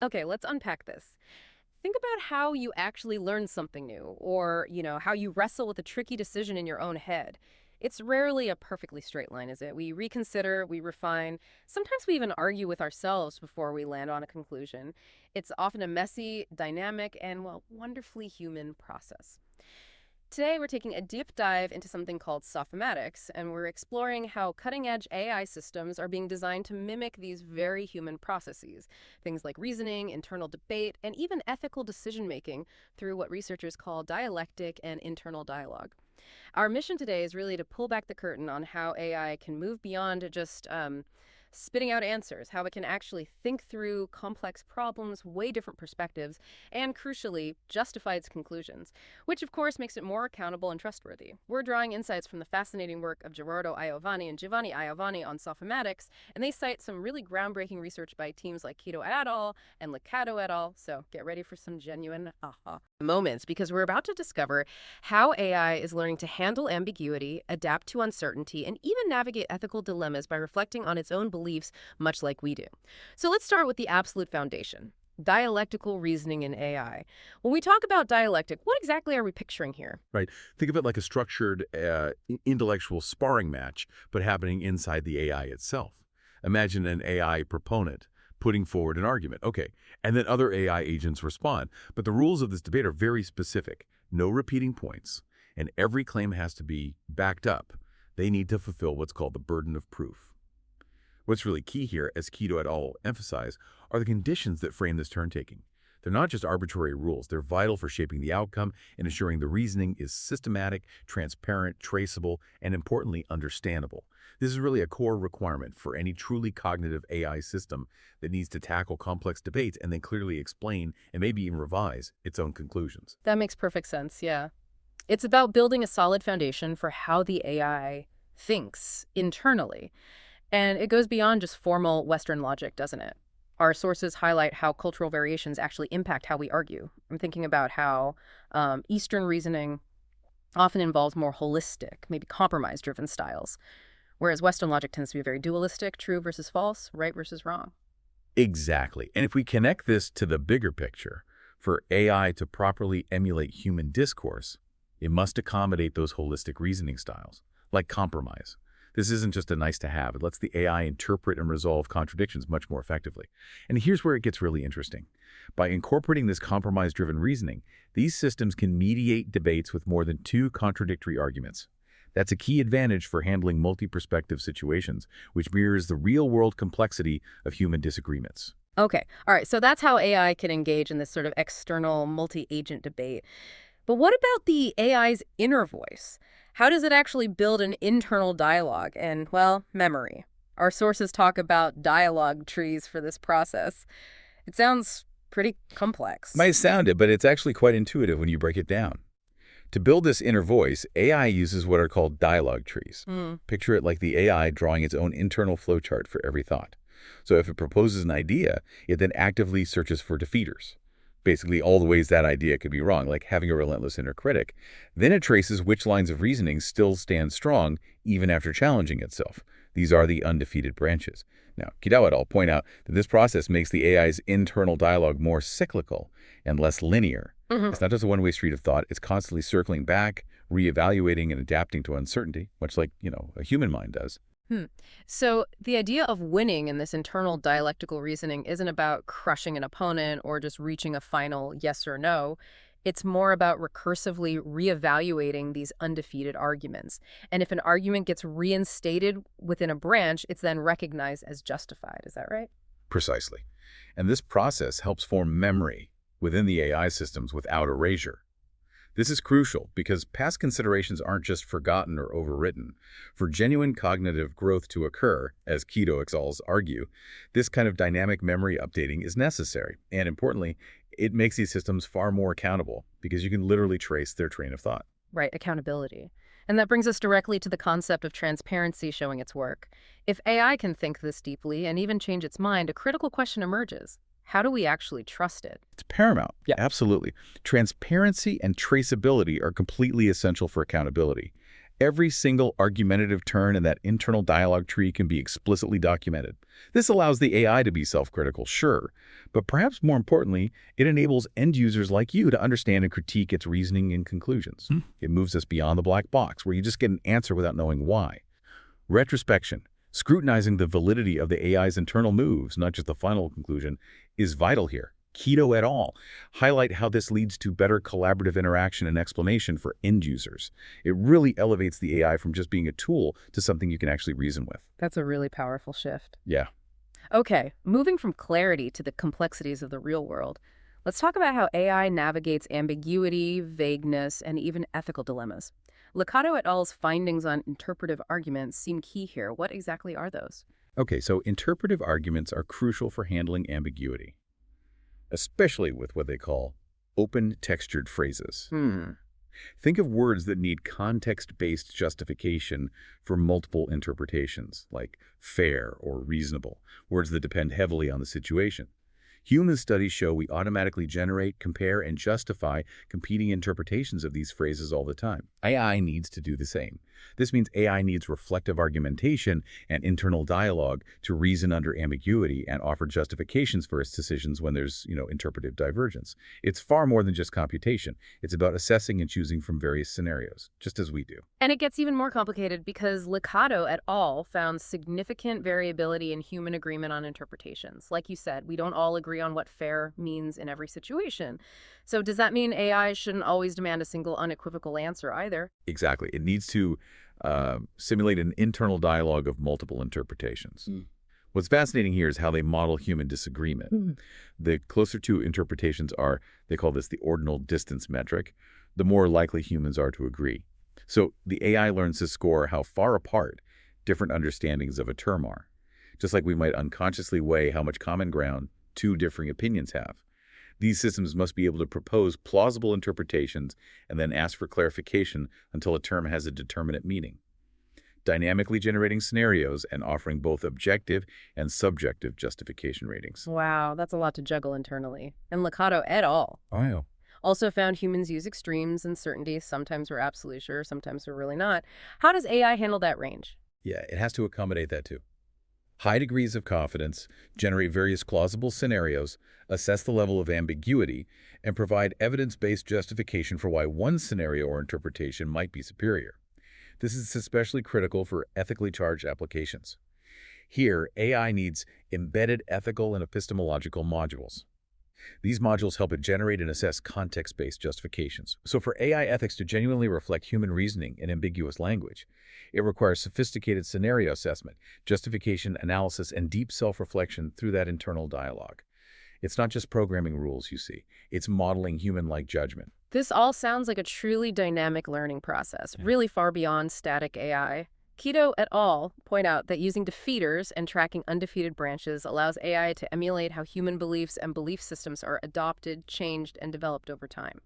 Okay, let's unpack this. Think about how you actually learn something new, or, how you wrestle with a tricky decision in your own head. It's rarely a perfectly straight line, is it? We reconsider, we refine. Sometimes we even argue with ourselves before we land on a conclusion. It's often a messy, dynamic, and, well, wonderfully human process. Today, we're taking a deep dive into something called Sophimatics, and we're exploring how cutting-edge AI systems are being designed to mimic these very human processes, things like reasoning, internal debate, and even ethical decision-making through what researchers call dialectic and internal dialogue. Our mission today is really to pull back the curtain on how AI can move beyond just spitting out answers, how it can actually think through complex problems, weigh different perspectives, and crucially, justify its conclusions, which of course makes it more accountable and trustworthy. We're drawing insights from the fascinating work of Gerardo Iòvane and Giovanni Iòvane on Sophimatics, and they cite some really groundbreaking research by teams like Kido et al. And Licato et al. So get ready for some genuine aha moments, because we're about to discover how AI is learning to handle ambiguity, adapt to uncertainty, and even navigate ethical dilemmas by reflecting on its own beliefs, much like we do. So let's start with the absolute foundation: dialectical reasoning in AI. When we talk about dialectic, what exactly are we picturing here? Right. Think of it like a structured intellectual sparring match, but happening inside the AI itself. Imagine an AI proponent putting forward an argument. Okay. And then other AI agents respond. But the rules of this debate are very specific. No repeating points. And every claim has to be backed up. They need to fulfill what's called the burden of proof. What's really key here, as Kido et al. Emphasize, are the conditions that frame this turn-taking. They're not just arbitrary rules. They're vital for shaping the outcome and ensuring the reasoning is systematic, transparent, traceable, and importantly, understandable. This is really a core requirement for any truly cognitive AI system that needs to tackle complex debates and then clearly explain and maybe even revise its own conclusions. That makes perfect sense, yeah. It's about building a solid foundation for how the AI thinks internally. And it goes beyond just formal Western logic, doesn't it? Our sources highlight how cultural variations actually impact how we argue. I'm thinking about how Eastern reasoning often involves more holistic, maybe compromise-driven styles, whereas Western logic tends to be very dualistic, true versus false, right versus wrong. Exactly. And if we connect this to the bigger picture, for AI to properly emulate human discourse, it must accommodate those holistic reasoning styles, like compromise. This isn't just a nice to have. It lets the AI interpret and resolve contradictions much more effectively. And here's where it gets really interesting. By incorporating this compromise-driven reasoning, these systems can mediate debates with more than two contradictory arguments. That's a key advantage for handling multi-perspective situations, which mirrors the real-world complexity of human disagreements. Okay, all right, so that's how AI can engage in this sort of external multi-agent debate. But what about the AI's inner voice? How does it actually build an internal dialogue and, well, memory? Our sources talk about dialogue trees for this process. It sounds pretty complex. Might sound it, but it's actually quite intuitive when you break it down. To build this inner voice, AI uses what are called dialogue trees. Hmm. Picture it like the AI drawing its own internal flowchart for every thought. So if it proposes an idea, it then actively searches for defeaters. Basically all the ways that idea could be wrong, like having a relentless inner critic. Then it traces which lines of reasoning still stand strong even after challenging itself. These are the undefeated branches. Now, Kido et al. Point out that this process makes the AI's internal dialogue more cyclical and less linear. Mhm. It's not just a one-way street of thought. It's constantly circling back, reevaluating, and adapting to uncertainty, much like, a human mind does. Hmm. So the idea of winning in this internal dialectical reasoning isn't about crushing an opponent or just reaching a final yes or no. It's more about recursively reevaluating these undefeated arguments. And if an argument gets reinstated within a branch, it's then recognized as justified. Is that right? Precisely. And this process helps form memory within the AI systems without erasure. This is crucial because past considerations aren't just forgotten or overwritten. For genuine cognitive growth to occur, as Kido et al. Argue, this kind of dynamic memory updating is necessary. And importantly, it makes these systems far more accountable because you can literally trace their train of thought. Right, accountability. And that brings us directly to the concept of transparency showing its work. If AI can think this deeply and even change its mind, a critical question emerges. How do we actually trust it? It's paramount. Yeah. Absolutely. Transparency and traceability are completely essential for accountability. Every single argumentative turn in that internal dialogue tree can be explicitly documented. This allows the AI to be self-critical, sure, but perhaps more importantly, it enables end users like you to understand and critique its reasoning and conclusions. It moves us beyond the black box, where you just get an answer without knowing why. Retrospection, scrutinizing the validity of the AI's internal moves, not just the final conclusion, is vital here. Kido et al. Highlight how this leads to better collaborative interaction and explanation for end users. It really elevates the AI from just being a tool to something you can actually reason with. That's a really powerful shift. Yeah. Okay, moving from clarity to the complexities of the real world, let's talk about how AI navigates ambiguity, vagueness, and even ethical dilemmas. Licato et al.'s findings on interpretive arguments seem key here. What exactly are those? Okay, so interpretive arguments are crucial for handling ambiguity, especially with what they call open textured phrases. Think of words that need context-based justification for multiple interpretations, like fair or reasonable, words that depend heavily on the situation. Human studies show we automatically generate, compare, and justify competing interpretations of these phrases all the time. AI needs to do the same. This means AI needs reflective argumentation and internal dialogue to reason under ambiguity and offer justifications for its decisions when there's, interpretive divergence. It's far more than just computation. It's about assessing and choosing from various scenarios, just as we do. And it gets even more complicated because Licato et al. Found significant variability in human agreement on interpretations. Like you said, we don't all agree on what fair means in every situation. So does that mean AI shouldn't always demand a single unequivocal answer either? Exactly. It needs to simulate an internal dialogue of multiple interpretations. What's fascinating here is how they model human disagreement. The closer two interpretations are, they call this the ordinal distance metric, the more likely humans are to agree. So the AI learns to score how far apart different understandings of a term are, just like we might unconsciously weigh how much common ground two differing opinions have. These systems must be able to propose plausible interpretations and then ask for clarification until a term has a determinate meaning, dynamically generating scenarios and offering both objective and subjective justification ratings. Wow, that's a lot to juggle internally. And Licato et al. Oh, yeah. Also found humans use extremes and certainty. Sometimes we're absolutely sure, sometimes we're really not. How does AI handle that range? Yeah, it has to accommodate that too. High degrees of confidence, generate various plausible scenarios, assess the level of ambiguity, and provide evidence-based justification for why one scenario or interpretation might be superior. This is especially critical for ethically charged applications. Here, AI needs embedded ethical and epistemological modules. These modules help it generate and assess context-based justifications. So for AI ethics to genuinely reflect human reasoning in ambiguous language, it requires sophisticated scenario assessment, justification analysis, and deep self-reflection through that internal dialogue. It's not just programming rules, you see. It's modeling human-like judgment. This all sounds like a truly dynamic learning process, really far beyond static AI. Kido et al. Point out that using defeaters and tracking undefeated branches allows AI to emulate how human beliefs and belief systems are adopted, changed, and developed over time.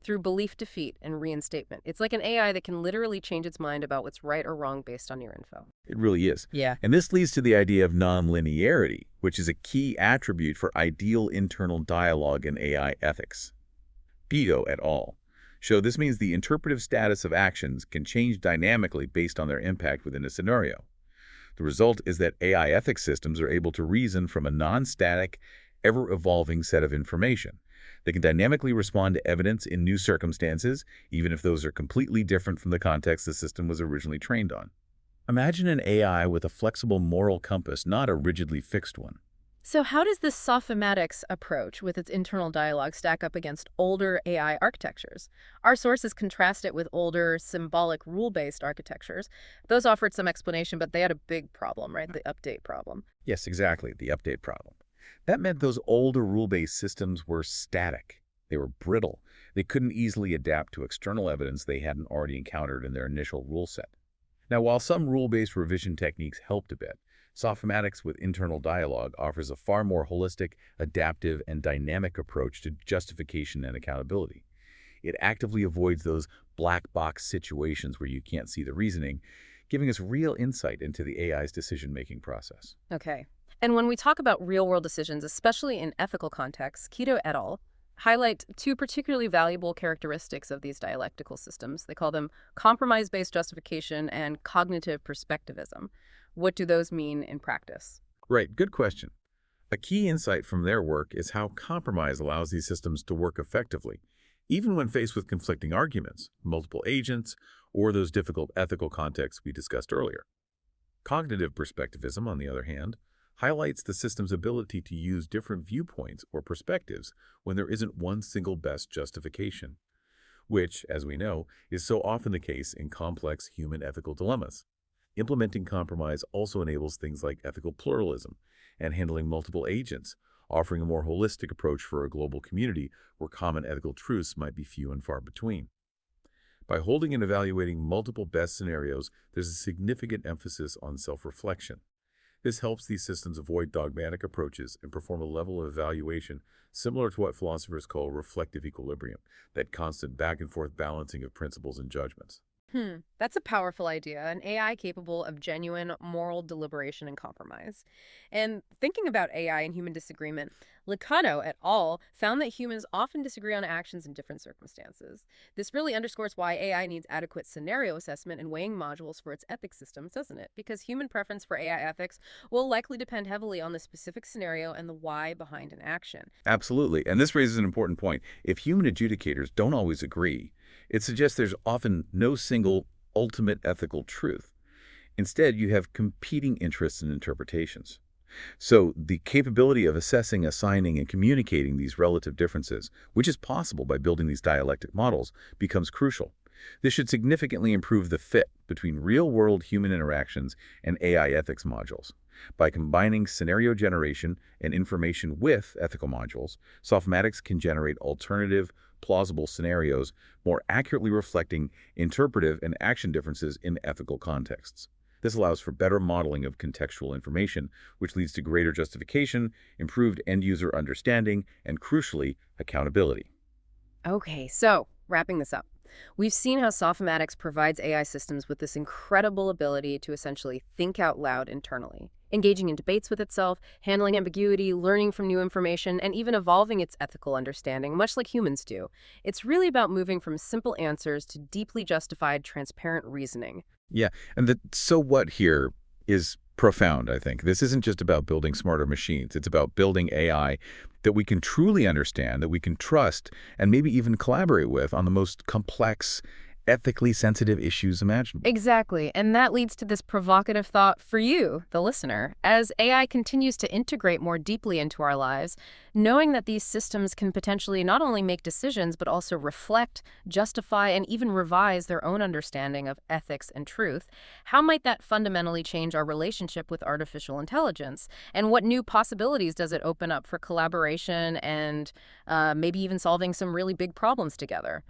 Through belief defeat and reinstatement. It's like an AI that can literally change its mind about what's right or wrong based on your info. It really is. Yeah. And this leads to the idea of nonlinearity, which is a key attribute for ideal internal dialogue in AI ethics. Kido et al. Show this means the interpretive status of actions can change dynamically based on their impact within a scenario. The result is that AI ethics systems are able to reason from a non-static, ever-evolving set of information. They can dynamically respond to evidence in new circumstances, even if those are completely different from the context the system was originally trained on. Imagine an AI with a flexible moral compass, not a rigidly fixed one. So how does this Sophimatics approach with its internal dialogue stack up against older AI architectures? Our sources contrast it with older symbolic rule-based architectures. Those offered some explanation, but they had a big problem, right? The update problem. Yes, exactly, the update problem. That meant those older rule-based systems were static. They were brittle. They couldn't easily adapt to external evidence they hadn't already encountered in their initial rule set. Now, while some rule-based revision techniques helped a bit, Sophimatics with internal dialogue offers a far more holistic, adaptive, and dynamic approach to justification and accountability. It actively avoids those black box situations where you can't see the reasoning, giving us real insight into the AI's decision-making process. Okay. And when we talk about real-world decisions, especially in ethical contexts, Kido et al. highlight two particularly valuable characteristics of these dialectical systems. They call them compromise-based justification and cognitive perspectivism. What do those mean in practice? Right, good question. A key insight from their work is how compromise allows these systems to work effectively, even when faced with conflicting arguments, multiple agents, or those difficult ethical contexts we discussed earlier. Cognitive perspectivism, on the other hand, highlights the system's ability to use different viewpoints or perspectives when there isn't one single best justification, which, as we know, is so often the case in complex human ethical dilemmas. Implementing compromise also enables things like ethical pluralism and handling multiple agents, offering a more holistic approach for a global community where common ethical truths might be few and far between. By holding and evaluating multiple best scenarios, there's a significant emphasis on self-reflection. This helps these systems avoid dogmatic approaches and perform a level of evaluation similar to what philosophers call reflective equilibrium, that constant back-and-forth balancing of principles and judgments. That's a powerful idea, an AI capable of genuine moral deliberation and compromise. And thinking about AI and human disagreement, Licato et al. Found that humans often disagree on actions in different circumstances. This really underscores why AI needs adequate scenario assessment and weighing modules for its ethics systems, doesn't it? Because human preference for AI ethics will likely depend heavily on the specific scenario and the why behind an action. Absolutely, and this raises an important point. If human adjudicators don't always agree, it suggests there's often no single ultimate ethical truth. Instead, you have competing interests and interpretations. So the capability of assessing, assigning, and communicating these relative differences, which is possible by building these dialectic models, becomes crucial. This should significantly improve the fit between real-world human interactions and AI ethics modules. By combining scenario generation and information with ethical modules, Sophimatics can generate alternative, plausible scenarios more accurately reflecting interpretive and action differences in ethical contexts. This allows for better modeling of contextual information, which leads to greater justification, improved end-user understanding, and crucially, accountability. Okay, so wrapping this up. We've seen how Sophimatics provides AI systems with this incredible ability to essentially think out loud internally, engaging in debates with itself, handling ambiguity, learning from new information, and even evolving its ethical understanding, much like humans do. It's really about moving from simple answers to deeply justified, transparent reasoning. Yeah, and the so what here is profound, I think. This isn't just about building smarter machines. It's about building AI that we can truly understand, that we can trust, and maybe even collaborate with on the most complex, ethically sensitive issues imaginable. Exactly. And that leads to this provocative thought for you, the listener. As AI continues to integrate more deeply into our lives, knowing that these systems can potentially not only make decisions, but also reflect, justify, and even revise their own understanding of ethics and truth, how might that fundamentally change our relationship with artificial intelligence? And what new possibilities does it open up for collaboration and maybe even solving some really big problems together?